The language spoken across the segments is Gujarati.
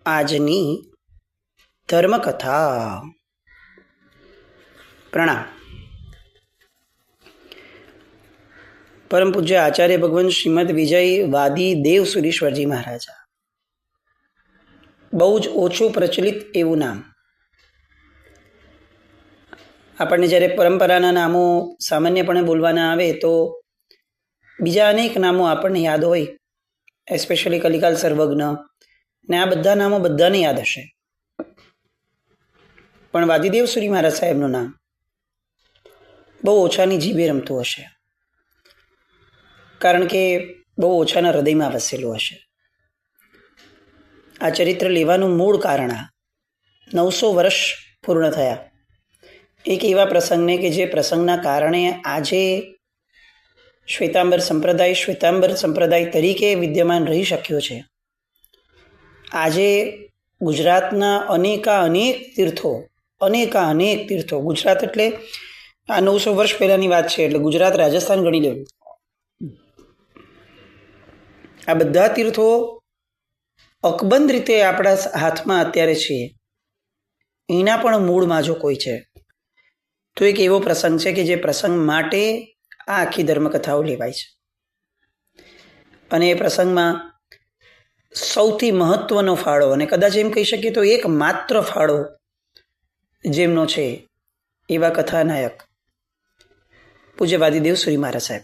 આજની ધર્મકથા. પ્રણામ. પરમ પૂજ્ય આચાર્ય ભગવાન શ્રીમદ વિજય વાદી દેવ સુરીશ્વરજી મહારાજા. બહુ જ ઓછું પ્રચલિત એવું નામ. આપણને જ્યારે પરંપરાના નામો સામાન્યપણે બોલવાના આવે તો બીજા અનેક નામો આપણને યાદ હોય, એસ્પેશિયલી કલિકાલ સર્વજ્ઞ ને આ બધા નામો બધાને યાદ હશે, પણ વાદીદેવ સુરી મહારાજ સાહેબનું નામ બહુ ઓછાની જીભે રમતું હશે, કારણ કે બહુ ઓછાના હૃદયમાં વસેલું હશે. આ ચરિત્ર લેવાનું મૂળ કારણ 900 વર્ષ પૂર્ણ થયા એક એવા પ્રસંગને કે જે પ્રસંગના કારણે આજે શ્વેતાંબર સંપ્રદાય તરીકે વિદ્યમાન રહી શક્યો છે. આજે ગુજરાતના અનેક તીર્થો, ગુજરાત એટલે આ 900 વર્ષ પહેલાની વાત છે, એટલે ગુજરાત રાજસ્થાન ગણી લેવું. આ બધા તીર્થો અકબંધ રીતે આપણા હાથમાં અત્યારે છે. એના પણ મૂળમાં જો કોઈ છે તો એક એવો પ્રસંગ છે કે જે પ્રસંગ માટે આ આખી ધર્મકથાઓ લેવાય છે. અને એ પ્રસંગમાં સૌથી મહત્વનો ફાળો, અને કદાચ એમ કહી શકીએ તો એક માત્ર ફાળો જેમનો છે એવા કથાનાયક પૂજ્ય વાદીદેવ સુરી મહારાજ સાહેબ.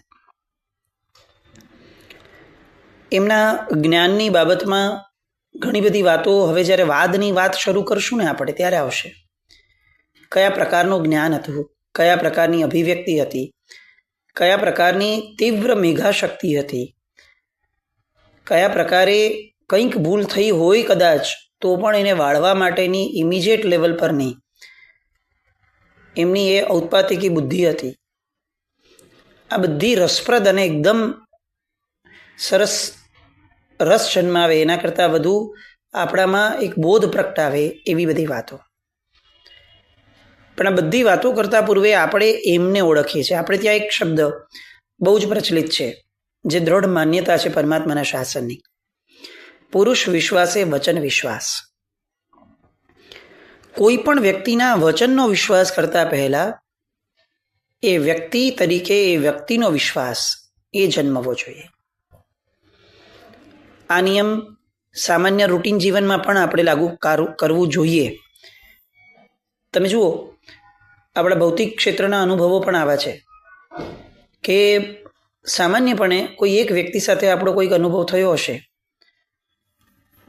એમના જ્ઞાનની બાબતમાં ઘણી બધી વાતો હવે જ્યારે વાદની વાત શરૂ કરશું ને આપણે ત્યારે આવશે. કયા પ્રકારનું જ્ઞાન હતું, કયા પ્રકારની અભિવ્યક્તિ હતી, કયા પ્રકારની તીવ્ર મેઘાશક્તિ હતી, કયા પ્રકારે કંઈક ભૂલ થઈ હોય કદાચ તો પણ એને વાળવા માટેની ઇમિજિએટ લેવલ પર નહીં, એમની એ ઔત્પાતિકી બુદ્ધિ હતી. આ બધી રસપ્રદ અને એકદમ સરસ રસ જન્માવે, એના કરતાં વધુ આપણામાં એક બોધ પ્રગટાવે એવી બધી વાતો. પણ આ બધી વાતો કરતાં પૂર્વે આપણે એમને ઓળખીએ છીએ. આપણે ત્યાં એક શબ્દ બહુ જ પ્રચલિત છે, જે દ્રઢ માન્યતા છે પરમાત્માના શાસનની: પુરુષ વિશ્વાસે વચન વિશ્વાસ. કોઈ પણ વ્યક્તિના વચનનો વિશ્વાસ કરતા પહેલા એ વ્યક્તિ તરીકે એ વ્યક્તિનો વિશ્વાસ એ જન્મવો જોઈએ. આ નિયમ સામાન્ય રૂટીન જીવનમાં પણ આપણે લાગુ કરવું જોઈએ. તમે જુઓ, આપણા ભૌતિક ક્ષેત્રના અનુભવો પણ આવા છે કે સામાન્યપણે કોઈ એક વ્યક્તિ સાથે આપણો કોઈક અનુભવ થયો હશે,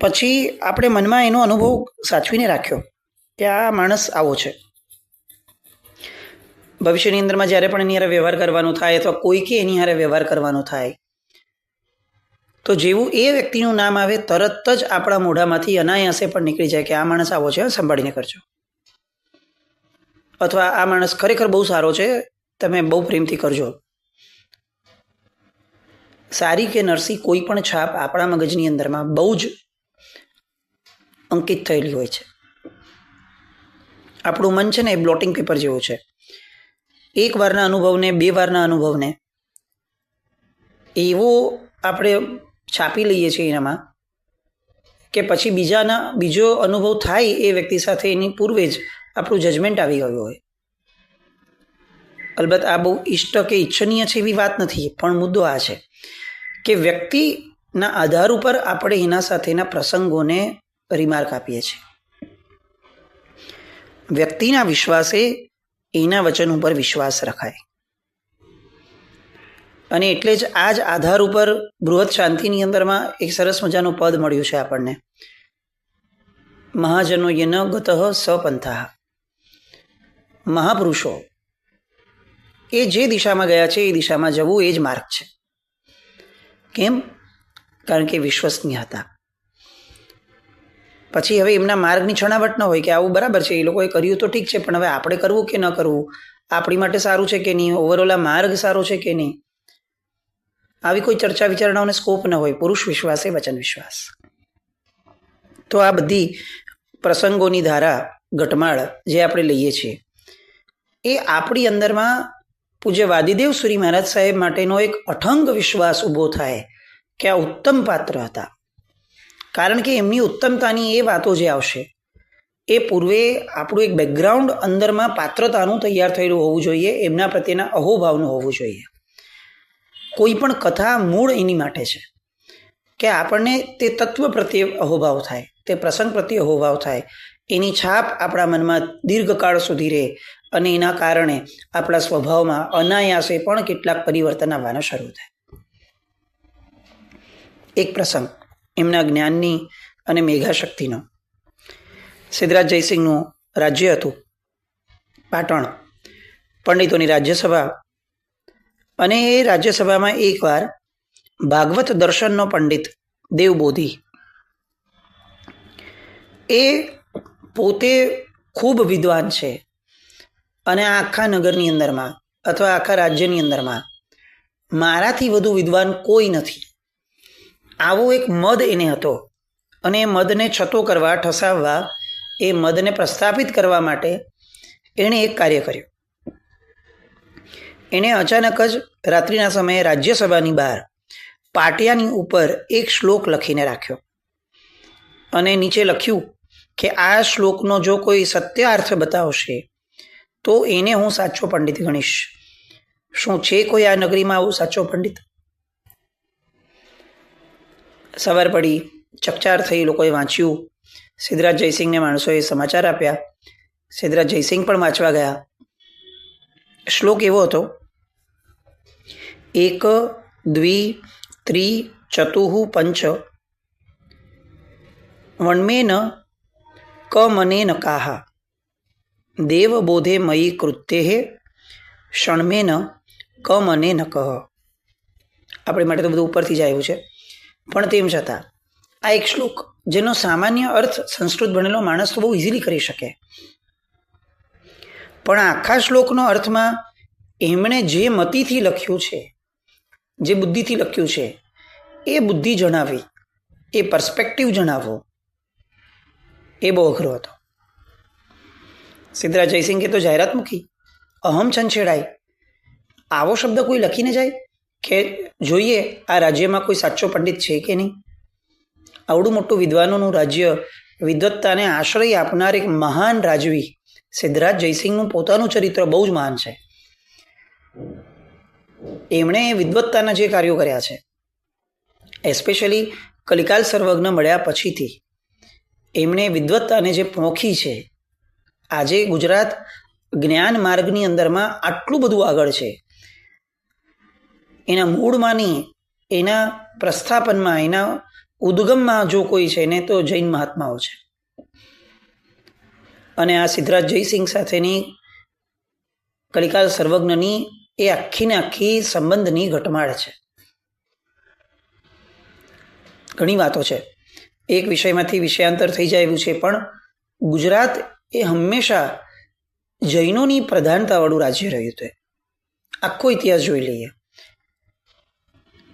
પછી આપણે મનમાં એનો અનુભવ સાચવીને રાખ્યો કે આ માણસ આવો છે. ભવિષ્યની અંદરમાં જ્યારે પણ એની હારે વ્યવહાર કરવાનો થાય અથવા કોઈકે એની હારે વ્યવહાર કરવાનો થાય તો જેવું એ વ્યક્તિનું નામ આવે તરત જ આપણા મોઢામાંથી અનાયાસે પણ નીકળી જાય કે આ માણસ આવો છે, સંભાળીને કરજો, અથવા આ માણસ ખરેખર બહુ સારો છે, તમે બહુ પ્રેમથી કરજો. સારી કે નરસી કોઈ પણ છાપ આપણા મગજની અંદરમાં બહુ જ અંકિત થયેલી હોય છે. આપણું મન છે ને એ બ્લોટિંગ પેપર જેવું છે. એક વારના અનુભવને, 2 વારના અનુભવને એવો આપણે છાપી લઈએ છીએ એનામાં કે પછી બીજો અનુભવ થાય એ વ્યક્તિ સાથે એની પૂર્વે જ આપણું જજમેન્ટ આવી ગયું હોય. અલબત્ત આ બહુ ઇષ્ટ કે ઈચ્છનીય છે એવી વાત નથી, પણ મુદ્દો આ છે કે વ્યક્તિના આધાર ઉપર આપણે એના સાથેના પ્રસંગોને રિમાર્ક આપીએ છીએ. વ્યક્તિના વિશ્વાસે એના વચન ઉપર વિશ્વાસ રખાય. અને એટલે જ આ જ આધાર ઉપર બૃહદ શાંતિની અંદરમાં એક સરસ મજાનું પદ મળ્યું છે આપણને: મહાજનો યન ગતઃ સપંથા. મહાપુરુષો એ જે દિશામાં ગયા છે એ દિશામાં જવું એ જ માર્ગ છે. કેમ? કારણ કે વિશ્વસનીય હતા. પછી હવે એમના માર્ગની છણાવટ ન હોય કે આવું બરાબર છે, એ લોકોએ કર્યું તો ઠીક છે, પણ હવે આપણે કરવું કે ન કરવું, આપણી માટે સારું છે કે નહીં, ઓવરઓલ આ માર્ગ સારો છે કે નહીં, આવી કોઈ ચર્ચા વિચારણાઓને સ્કોપ ન હોય. પુરુષ વિશ્વાસે વચન વિશ્વાસ. તો આ બધી પ્રસંગોની ધારા ઘટમાળ જે આપણે લઈએ છીએ એ આપણી અંદરમાં પૂજ્ય વાદીદેવ સુરી મહારાજ સાહેબ માટેનો એક અઠંગ વિશ્વાસ ઊભો થાય કે આ ઉત્તમ પાત્ર હતા. કારણ કે એમની ઉત્તમતાની એ વાતો જે આવશે એ પૂર્વે આપણું એક બેકગ્રાઉન્ડ અંદરમાં પાત્રતાનું તૈયાર થયેલું હોવું જોઈએ, એમના પ્રત્યેના અહોભાવનું હોવું જોઈએ. કોઈ પણ કથા મૂળ એની માટે છે કે આપણને તે તત્વ પ્રત્યે અહોભાવ થાય, તે પ્રસંગ પ્રત્યે અહોભાવ થાય, એની છાપ આપણા મનમાં દીર્ઘકાળ સુધી રહે અને એના કારણે આપણા સ્વભાવમાં અનાયાસે પણ કેટલાક પરિવર્તન આવવાના શરૂ થાય. એક પ્રસંગ એમના જ્ઞાનની અને મેઘાશક્તિનો. સિદ્ધરાજ જયસિંહનું રાજ્ય હતું પાટણ, પંડિતોની રાજ્યસભા, અને એ રાજ્યસભામાં એકવાર ભાગવત દર્શનનો પંડિત દેવબોધી, એ પોતે ખૂબ વિદ્વાન છે અને આખા નગરની અંદરમાં અથવા આખા રાજ્યની અંદરમાં મારાથી વધુ વિદ્વાન કોઈ નથી, આવો એક મદ એને હતો. અને એ મદને છતો કરવા, ઠસાવવા, એ મદને પ્રસ્થાપિત કરવા માટે એણે એક કાર્ય કર્યું. એણે અચાનક જ રાત્રિના સમયે રાજ્યસભાની બહાર પાટિયાની ઉપર એક શ્લોક લખીને રાખ્યો અને નીચે લખ્યું કે આ શ્લોકનો જો કોઈ સત્ય અર્થ બતાવશે તો એને હું સાચો પંડિત ગણીશ. શું છે કોઈ આ નગરીમાં આવું સાચો પંડિત? સવાર પડી, ચકચાર થઈ, લોકોએ વાંચ્યું. સિદ્ધરાજ જયસિંહને માણસોએ સમાચાર આપ્યા. સિદ્ધરાજ જયસિંહ પણ વાંચવા ગયા. શ્લોક એવો હતો: એક દ્વિ ત્રિ ચતુઃ પંચ વણમેન ક મનેન કાહા દેવ બોધે મયી કૃત્યે ષણમેન ક મનેન કહ. આપણે માટે તો બધું ઉપરથી જ આવ્યું છે, પણ તેમ છતાં આ એક શ્લોક જેનો સામાન્ય અર્થ સંસ્કૃત ભણેલો માણસ તો બહુ ઇઝીલી કરી શકે, પણ આખા શ્લોકનો અર્થમાં એમણે જે મતિથી લખ્યું છે, જે બુદ્ધિથી લખ્યું છે, એ બુદ્ધિ જણાવી, એ પર્સ્પેક્ટિવ જણાવવો, એ બહુ અઘરો હતો. સિદ્ધરાજ જયસિંહે તો જાહેરાત મૂકી, અહમ છંછેડાઈ. આવો શબ્દ કોઈ લખીને જાય કે જોઈએ આ રાજ્યમાં કોઈ સાચો પંડિત છે કે નહીં. આવડું મોટું વિદ્વાનોનું રાજ્ય, વિદ્વત્તાને આશ્રય આપનાર એક મહાન રાજવી સિદ્ધરાજ જયસિંહનું પોતાનું ચરિત્ર બહુ જ મહાન છે. એમણે વિદ્વત્તાના જે કાર્યો કર્યા છે, એસ્પેશિયલી કલિકાલ સર્વજ્ઞ મળ્યા પછીથી એમણે વિદ્વત્તાને જે પોંખી છે, આજે ગુજરાત જ્ઞાન માર્ગની અંદરમાં આટલું બધું આગળ છે, એના મૂળમાંની, એના પ્રસ્થાપનમાં, એના ઉદ્ગમમાં જો કોઈ છે ને તો જૈન મહાત્માઓ છે. અને આ સિદ્ધરાજ જયસિંહ સાથેની કલિકાલ સર્વજ્ઞની એ આખીને આખી સંબંધની ઘટમાળ છે. ઘણી વાતો છે, એક વિષયમાંથી વિષયાંતર થઈ જાય એવું છે, પણ ગુજરાત એ હંમેશા જૈનોની પ્રધાનતાવાળું રાજ્ય રહ્યું છે. આખો ઇતિહાસ જોઈ લઈએ,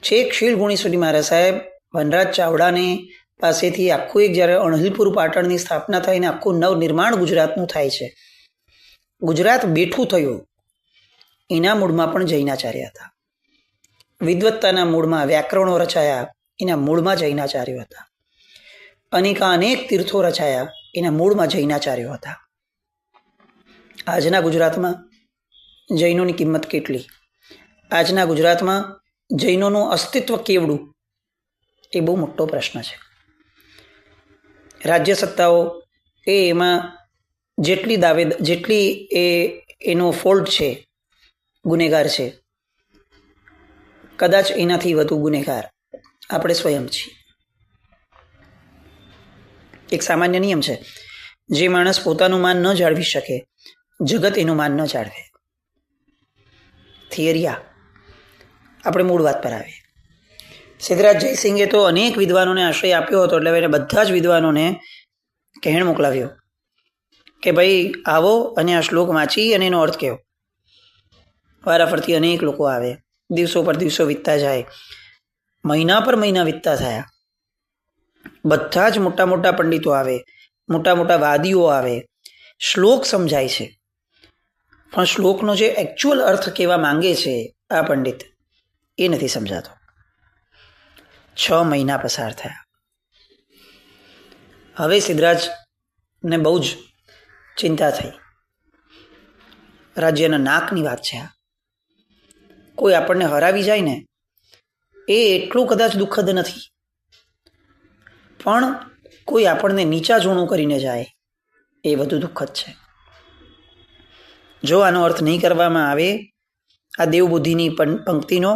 છેક શીલગુણી સુધી મહારાજ સાહેબ વનરાજ ચાવડાને પાસેથી આખું એક જ્યારે અણહિલપુર પાટણની સ્થાપના થઈને આખું નવનિર્માણ ગુજરાતનું થાય છે, ગુજરાત બેઠું થયું, એના મૂળમાં પણ જૈનાચાર્ય હતા. વિદ્વત્તાના મૂળમાં વ્યાકરણો રચાયા, એના મૂળમાં જૈનાચાર્યો હતા. અનેક તીર્થો રચાયા, એના મૂળમાં જૈનાચાર્યો હતા. આજના ગુજરાતમાં જૈનોની કિંમત કેટલી? આજના ગુજરાતમાં જૈનોનું અસ્તિત્વ કેવડું? એ બહુ મોટો પ્રશ્ન છે. રાજ્ય સત્તાઓ એ એમાં જેટલી એનો ફોલ્ટ છે, ગુનેગાર છે, કદાચ એનાથી વધુ ગુનેગાર આપણે સ્વયં છીએ. એક સામાન્ય નિયમ છે, જે માણસ પોતાનું માન ન જાળવી શકે, જગત એનું માન ન જાળવે. થિયરિયા. આપણે મૂળ વાત પર આવીએ. સિદ્ધરાજ જયસિંહે તો અનેક વિદ્વાનોને આશ્રય આપ્યો હતો, એટલે એને બધા જ વિદ્વાનોને કહેણ મોકલાવ્યો કે ભાઈ આવો અને આ શ્લોક વાંચી અને એનો અર્થ કહો. વારાફરતી અનેક લોકો આવે, દિવસો પર દિવસો વીતતા જાય, મહિના પર મહિના વીતતા થયા. બધા જ મોટા મોટા પંડિતો આવે, મોટા મોટા વાદીઓ આવે, શ્લોક સમજાય છે, પણ શ્લોકનો જે એકચ્યુઅલ અર્થ કહેવા માંગે છે આ પંડિત, એ નથી સમજાતો. 6 મહિના પસાર થયા. હવે સિદ્ધરાજને બહુ જ ચિંતા થઈ. રાજ્યના નાકની વાત છે આ. કોઈ આપણને હરાવી જાય ને એ એટલું કદાચ દુઃખદ નથી, પણ કોઈ આપણને નીચા જોણું કરીને જાય એ વધુ દુઃખદ છે. જો આનો અર્થ નહીં કરવામાં આવે આ દેવબુદ્ધિની પંક્તિનો,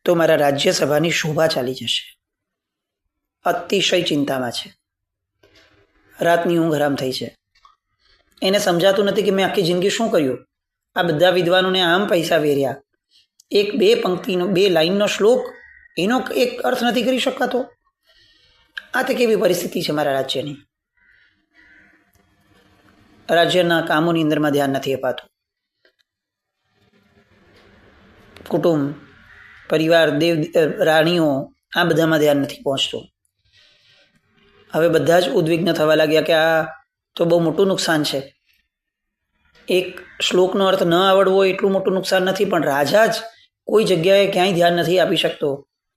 તો મારા રાજ્યસભાની શોભા ચાલી જશે. અતિશય ચિંતામાં છે. રાતની ઊંઘ હરામ થઈ છે. એને સમજાતું નથી કે મેં આખી જિંદગી શું કર્યું. આ બધા વિદ્વાનોને આમ પૈસા વેર્યા, એક બે પંક્તિનો 2 લાઈનનો શ્લોક એનો એક અર્થ નથી કરી શકાતો. આ તે કેવી પરિસ્થિતિ છે મારા રાજ્યની. રાજ્યના કામોની અંદરમાં ધ્યાન નથી અપાતું. કુટુંબ, પરિવાર, દેવ રાણીઓ, આ બધામાં ધ્યાન નથી પહોંચતું. હવે બધા જ ઉદ્વિગ્ન થવા લાગ્યા કે આ તો બહુ મોટું નુકસાન છે. એક શ્લોકનો અર્થ ન આવડવો એટલું મોટું નુકસાન નથી, પણ રાજા જ કોઈ જગ્યાએ ક્યાંય ધ્યાન નથી આપી શકતો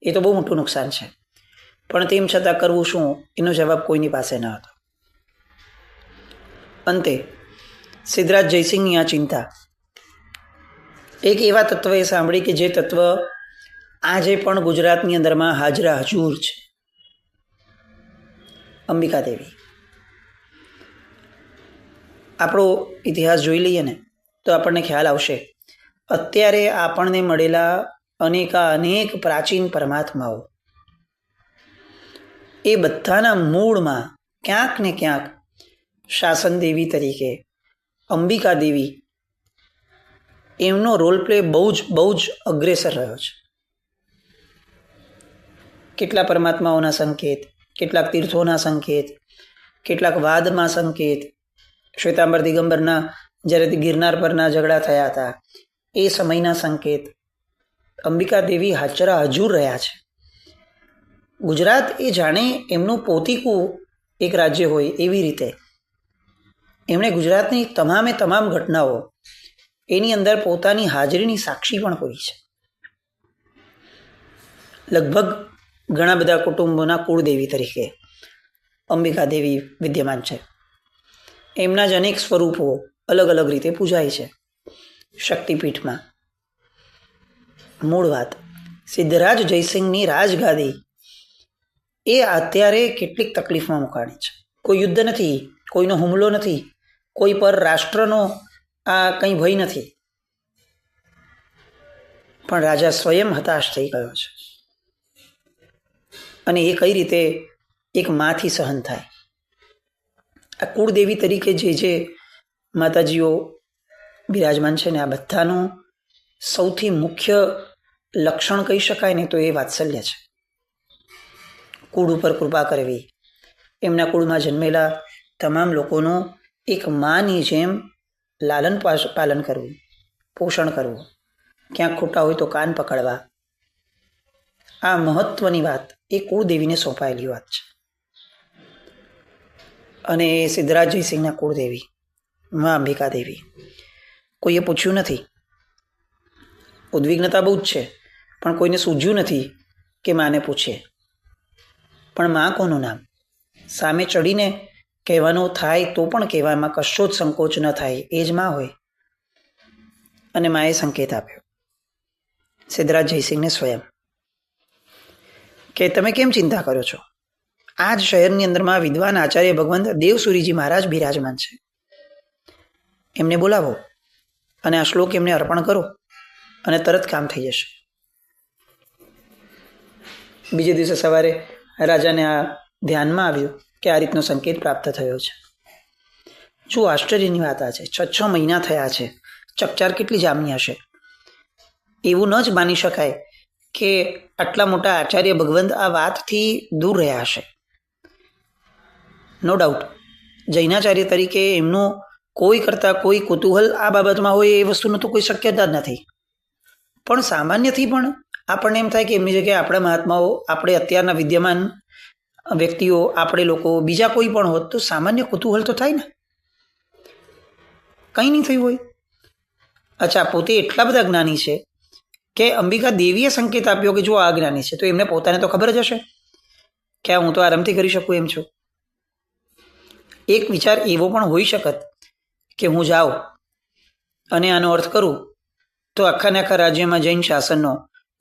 એ તો બહુ મોટું નુકસાન છે. પણ તેમ છતાં કરવું શું એનો જવાબ કોઈની પાસે ન હતો. અંતે સિદ્ધરાજ જયસિંહની આ ચિંતા એક એવા તત્વએ સાંભળી કે જે તત્વ આજે પણ ગુજરાતની અંદરમાં હાજરા હજૂર છે. અંબિકા દેવી. આપણો ઇતિહાસ જોઈ લઈએ ને તો આપણને ખ્યાલ આવશે. અત્યારે આપણને મળેલા અનેક પ્રાચીન પરમાત્માઓ એ બધાના મૂળમાં ક્યાંક ને ક્યાંક શાસન દેવી તરીકે અંબિકા દેવી એમનો રોલ પ્લે બહુ જ અગ્રેસર રહ્યો છે. કેટલા પરમાત્માઓના સંકેત, કેટલાક તીર્થોના સંકેત, કેટલાક વાદમાં સંકેત, શ્વેતાંબર દિગંબરના જ્યારે ગિરનાર પરના ઝઘડા થયા હતા એ સમયના સંકેત અંબિકા દેવી હાજરા હજૂર રહ્યા છે. ગુજરાત એ જાણે એમનું પોતીકું એક રાજ્ય હોય એવી રીતે એમણે ગુજરાતની તમામ ઘટનાઓ એની અંદર પોતાની હાજરીની સાક્ષી પણ પૂરી છે. લગભગ ઘણા બધા કુટુંબોના કુળદેવી તરીકે અંબિકા દેવી વિદ્યમાન છે. એમના જ અનેક સ્વરૂપો અલગ અલગ રીતે પૂજાય છે શક્તિપીઠમાં. મૂળ વાત, સિદ્ધરાજ જયસિંહની રાજગાદી એ અત્યારે કેટલીક તકલીફમાં મુકાણી છે. કોઈ યુદ્ધ નથી, કોઈનો હુમલો નથી, કોઈ પર રાષ્ટ્રનો આ કંઈ ભય નથી, પણ રાજા સ્વયં હતાશ થઈ ગયો છે. અને એ કઈ રીતે એક માથી સહન થાય. આ કુળદેવી તરીકે જે માતાજીઓ બિરાજમાન છે ને આ બધાનું સૌથી મુખ્ય લક્ષણ કહી શકાય ને તો એ વાત્સલ્ય છે. કુળ ઉપર કૃપા કરવી, એમના કુળમાં જન્મેલા તમામ લોકોનું એક માની જેમ લાલન પાલન કરવું, પોષણ કરવું, ક્યાંક ખોટા હોય તો કાન પકડવા. આ મહત્વની વાત એ કુળદેવીને સોંપાયેલી વાત છે. અને એ સિદ્ધરાજ જયસિંહના કુળદેવી મા અંબિકા દેવી. કોઈએ પૂછ્યું નથી. ઉદ્વિગ્નતા બહુ જ છે, પણ કોઈને સૂઝ્યું નથી કે માને પૂછે. પણ મા કોનું નામ સામે ચડીને કહેવાનું થાય તો પણ કહેવામાં કશો જ સંકોચ ન થાય, એ જ મા હોય. અને માએ સંકેત આપ્યો સિદ્ધરાજ જયસિંહને સ્વયં કે તમે કેમ ચિંતા કરો છો. આ જ શહેરની અંદરમાં વિદ્વાન આચાર્ય ભગવંત દેવસુરીજી મહારાજ બિરાજમાન છે. એમને બોલાવો અને આ શ્લોક એમને અર્પણ કરો અને તરત કામ થઈ જશે. બીજે દિવસે સવારે રાજાને આ ધ્યાનમાં આવ્યું કે આ રીતનો સંકેત પ્રાપ્ત થયો છે. જો આશ્ચર્યની વાત આ છે, 6 મહિના થયા છે, ચકચાર કેટલી જામી હશે. એવું ન જ માની શકાય કે આટલા મોટા આચાર્ય ભગવંત આ વાતથી દૂર રહ્યા હશે. નો ડાઉટ જૈનાચાર્ય તરીકે એમનું કોઈ કરતાં કોઈ કુતૂહલ આ બાબતમાં હોય એ વસ્તુનું તો કોઈ શક્યતા જ નથી. પણ સામાન્યથી પણ આપણને એમ થાય કે એમની જગ્યાએ આપણા મહાત્માઓ, આપણે અત્યારના વિદ્યમાન વ્યક્તિઓ, આપણે લોકો, બીજા કોઈ પણ હોત તો સામાન્ય કુતૂહલ તો થાય ને. કંઈ નહીં થયું હોય. અચ્છા, પોતે એટલા બધા જ્ઞાની છે કે અંબિકા દેવીએ સંકેત આપ્યો કે જો આ જ્ઞાની છે તો એમને પોતાને તો ખબર જ હશે કે હું તો આરામથી કરી શકું એમ છું. એક વિચાર એવો પણ હોઈ શકત કે હું જાઉં અને આનો અર્થ કરું તો આખા રાજ્યમાં જૈન શાસનનો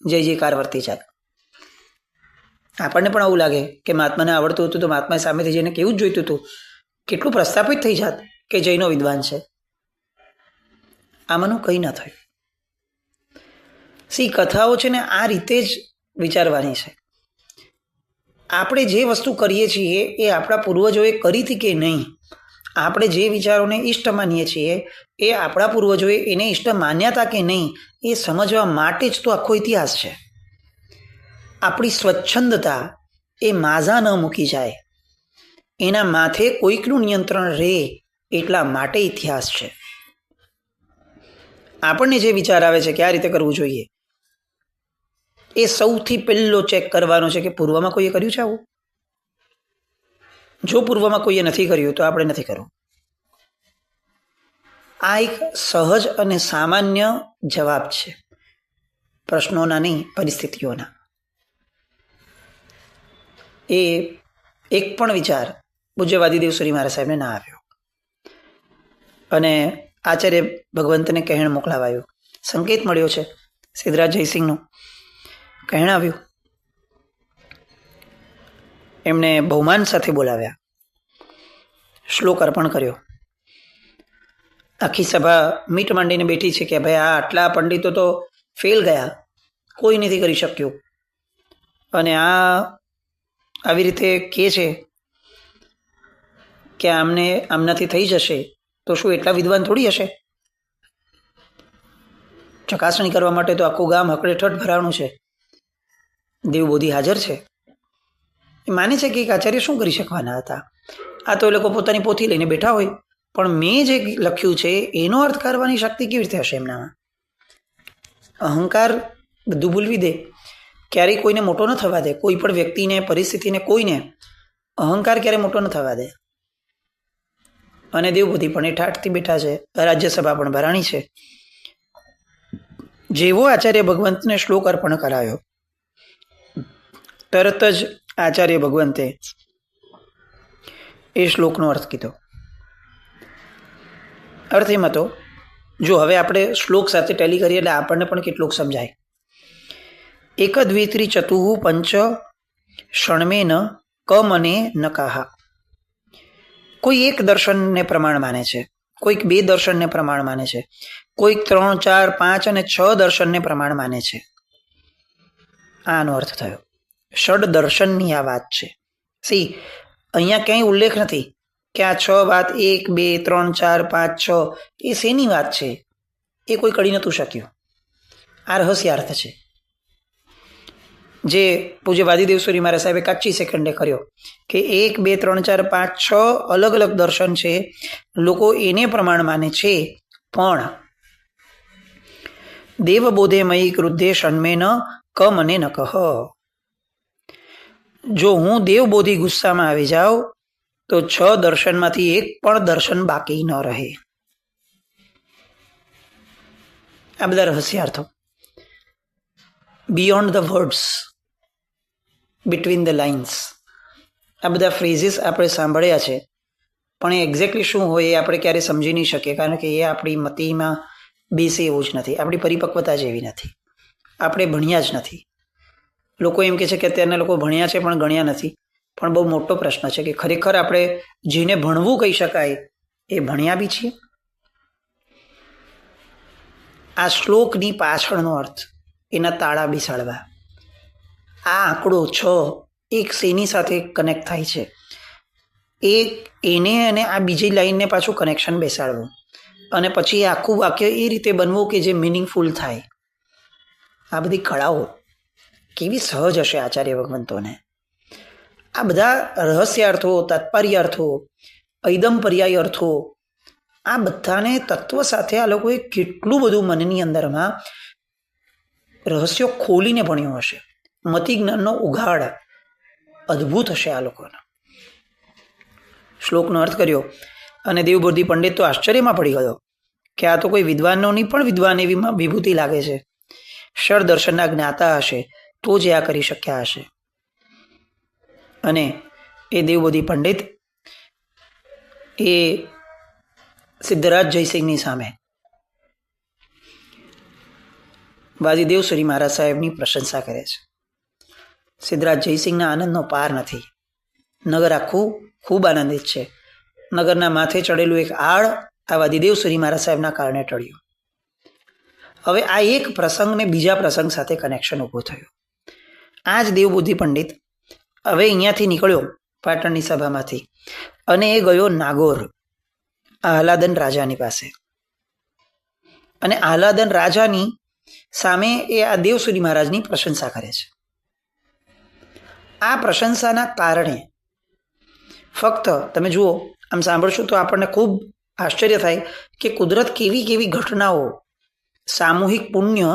જય જયકાર વર્તી જાય. આપણને પણ આવું લાગે કે મહાત્માને આવડતું હતું તો મહાત્માએ સામેથી જઈને કેવું જ જોઈતું હતું, કેટલું પ્રસ્થાપિત થઈ જાત કે જૈનો વિદ્વાન છે. આમાંનું કંઈ ન થયું. કથાઓ છે ને આ રીતે જ વિચારવાની છે. આપણે જે વસ્તુ કરીએ છીએ એ આપણા પૂર્વજોએ કરી હતી કે નહીં, આપણે જે વિચારોને ઈષ્ટ માનીએ છીએ એ આપણા પૂર્વજોએ એને ઈષ્ટ માન્યા હતા કે નહીં, એ સમજવા માટે જ તો આખો ઇતિહાસ છે. આપણી સ્વચ્છંદતા એ માઝા ન મૂકી જાય, એના માથે કોઈકનું નિયંત્રણ રહે એટલા માટે ઇતિહાસ છે. આપણને જે વિચાર આવે છે કે આ રીતે કરવું જોઈએ, એ સૌથી પહેલો ચેક કરવાનો છે કે પૂર્વમાં કોઈએ કર્યું છે આવું. જો પૂર્વમાં કોઈએ નથી કર્યું તો આપણે નથી કરવું. આ એક સહજ અને સામાન્ય જવાબ છે, પ્રશ્નોના નહીં, પરિસ્થિતિઓના. એ એક પણ વિચાર પૂજ્ય વાદીદેવ સુરી મહારાજ સાહેબને ના આવ્યો અને આચાર્ય ભગવંતને કહેણ મોકલાવાયું. સંકેત મળ્યો છે સિદ્ધરાજ જયસિંહનું, કહેણ આવ્યું. એમને બહુમાન સાથે બોલાવ્યા, શ્લોક અર્પણ કર્યો. આખી સભા મીટ માંડીને બેઠી છે કે ભાઈ આ આટલા પંડિતો તો ફેલ ગયા, કોઈ નથી કરી શક્યું, અને આ આવી રીતે કહે છે કે આમનાથી થઈ જશે, તો શું એટલા વિદ્વાન થોડી હશે? ચકાસણી કરવા માટે તો આખું ગામ હકડેઠઠ ભરાણું છે. દેવબોધી હાજર છે. એ માને છે કે એક આચાર્ય શું કરી શકવાના હતા. આ તો એ લોકો પોતાની પોથી લઈને બેઠા હોય, પણ મેં જે લખ્યું છે એનો અર્થ કરવાની શક્તિ કેવી રીતે હશે એમનામાં? અહંકાર બધું ભૂલવી દે, ક્યારેય કોઈને મોટો ન થવા દે. કોઈ પણ વ્યક્તિને, પરિસ્થિતિને, કોઈને અહંકાર ક્યારેય મોટો ન થવા દે. અને દેવબોધી પણ એ ઠાઠથી બેઠા છે, રાજ્યસભા પણ ભરાણી છે. જેવો આચાર્ય ભગવંતને શ્લોક અર્પણ કરાયો, તરત જ આચાર્ય ભગવંતે એ શ્લોકનો અર્થ કીધો. અર્થ એમ હતો, જો હવે આપણે શ્લોક સાથે ટેલી કરીએ એટલે આપણને પણ કેટલોક સમજાય. એક દ્વિત્રી ચતુઃ પંચ ષણમેન કમને ન કાહા. કોઈ એક દર્શનને પ્રમાણ માને છે, કોઈક 2 દર્શનને પ્રમાણ માને છે, કોઈક 3, 4, 5 અને 6 દર્શનને પ્રમાણ માને છે. આનો અર્થ થયો. ષડ દર્શનની આ વાત છે. અહીંયા ક્યાંય ઉલ્લેખ નથી કે આ 6 વાત 1, 2, 3, 4, 5, 6 એ શેની વાત છે, એ કોઈ કરી નતું શક્યું. આ રહસ્યાર્થ છે જે પૂજ્ય વાદીદેવ સુરી મહારાજ સાહેબે કાચી સેકન્ડે કર્યો કે 1, 2, 3, 4, 5, 6 અલગ અલગ દર્શન છે, લોકો એને પ્રમાણ માને છે. પણ દેવબોધે મયી ક્રુદ્ધે ષણમેન કમને ન કહ. જો હું દેવબોધી ગુસ્સામાં આવી જાઉં તો 6 દર્શનમાંથી એક પણ દર્શન બાકી ન રહે. આ બધા રહસ્યાર્થો, beyond the words, between the lines, આ બધા ફ્રેઝીસ આપણે સાંભળ્યા છે, પણ એ એક્ઝેક્ટલી શું હોય એ આપણે ક્યારેય સમજી નહીં શકીએ, કારણ કે એ આપણી મતિમાં બેસે એવું જ નથી, આપણી પરિપક્વતા જેવી નથી, આપણે ભણ્યા જ નથી. લોકો એમ કહે છે કે અત્યારના લોકો ભણ્યા છે પણ ગણ્યા નથી, પણ બહુ મોટો પ્રશ્ન છે કે ખરેખર આપણે જેને ભણવું કહી શકાય એ ભણ્યા બી છીએ. આ શ્લોકની પાછળનો અર્થ, એના તાળા બેસાડવા. આ આંકડો 6 એક શેની સાથે કનેક્ટ થાય છે, એને અને આ બીજી લાઈનને પાછું કનેક્શન બેસાડવું, અને પછી આખું વાક્ય એ રીતે બનવું કે જે મિનિંગફુલ થાય. આ બધી કળાઓ કેવી સહજ હશે આચાર્ય ભગવંતોને. આ બધા રહસ્યાર્થો, તાત્પર્યાર્થો, ઐદમ પર્યાય અર્થો, આ બધાને તત્વ સાથે આ લોકોએ કેટલું બધું મનની અંદરમાં રહસ્યો ખોલીને ભણ્યું હશે. મતિ જ્ઞાનનો ઉઘાડ અદ્ભુત હશે આ લોકોનો. શ્લોકનો અર્થ કર્યો અને દેવબોધી પંડિત તો આશ્ચર્યમાં પડી ગયો કે આ તો કોઈ વિદ્વાનોની પણ વિદ્વાન એવી વિભૂતિ લાગે છે. ષડ દર્શનના જ્ઞાતા હશે તો જ આ કરી શક્યા હશે. અને એ દેવબોધી પંડિત એ સિદ્ધરાજ જયસિંહની સામે વાદીદેવ શ્રી મહારાજ સાહેબની પ્રશંસા કરે છે. સિદ્ધરાજ જયસિંહના આનંદનો પાર નથી. નગર આખું ખૂબ આનંદિત છે. નગરના માથે ચડેલું એક આળ આ વાદીદેવ શ્રી મહારાજ સાહેબના કારણે ટળ્યું. હવે આ એક પ્રસંગને બીજા પ્રસંગ સાથે કનેક્શન ઊભું થયું. આ જ દેવબુદ્ધિ પંડિત હવે અહીંયાથી નીકળ્યો પાટણની સભામાંથી અને એ ગયો નાગોર આહલાદન રાજાની પાસે. અને આહલાદન રાજાની સામે એ આ દેવસુરી મહારાજની પ્રશંસા કરે છે. આ પ્રશંસાના કારણે ફક્ત તમે જુઓ, આમ સાંભળશો તો આપણને ખૂબ આશ્ચર્ય થાય કે કુદરત કેવી કેવી ઘટનાઓ, સામૂહિક પુણ્ય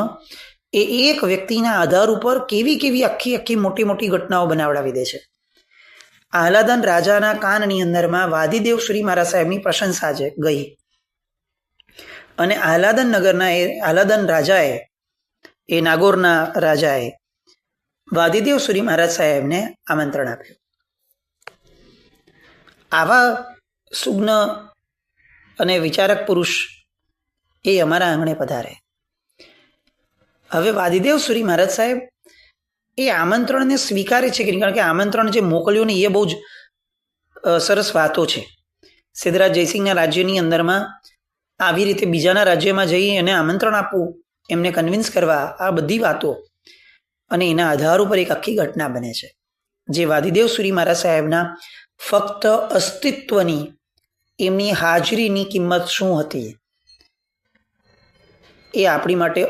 એ એક વ્યક્તિના આધાર ઉપર કેવી કેવી આખી આખી મોટી મોટી ઘટનાઓ બનાવડાવી દે છે. આહલાદન રાજાના કાનની અંદરમાં વાદીદેવ શ્રી મહારાજ સાહેબની પ્રશંસા છે ગઈ અને આહલાદન નગરના આહલાદન રાજાએ, એ નાગોરના રાજાએ વાદીદેવ શ્રી મહારાજ સાહેબને આમંત્રણ આપ્યું. આવા સુગ્ન અને વિચારક પુરુષ એ અમારા આંગણે પધારે. હવે વાદીદેવ શ્રી મહારાજ સાહેબ એ આમંત્રણને સ્વીકારે છે કે નહીં, કારણ કે આમંત્રણ જે મોકલ્યું ને એ બહુ જ સરસ વાતો છે. સિદ્ધરાજ જયસિંહના રાજ્યની અંદરમાં આવી રીતે બીજાના રાજ્યમાં જઈ એને આમંત્રણ આપવું, એમને કન્વિન્સ કરવા, આ બધી વાતો અને એના આધાર ઉપર એક આખી ઘટના બને છે જે વાદીદેવ શ્રી મહારાજ સાહેબના ફક્ત અસ્તિત્વની, એમની હાજરીની કિંમત શું હતી એ આપણી માટે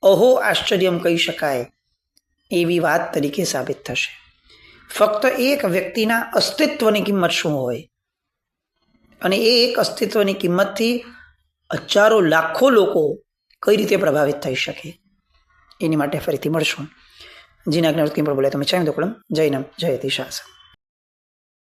અહો આશ્ચર્યમ કહી શકાય એવી વાત તરીકે સાબિત થશે. ફક્ત એક વ્યક્તિના અસ્તિત્વની કિંમત શું હોય અને એ એક અસ્તિત્વની કિંમતથી હજારો લાખો લોકો કઈ રીતે પ્રભાવિત થઈ શકે, એની માટે ફરીથી મળશું. જીના જ્ઞાન બોલે તમે ચાહે તો જય નમ જય યતિ શાસન.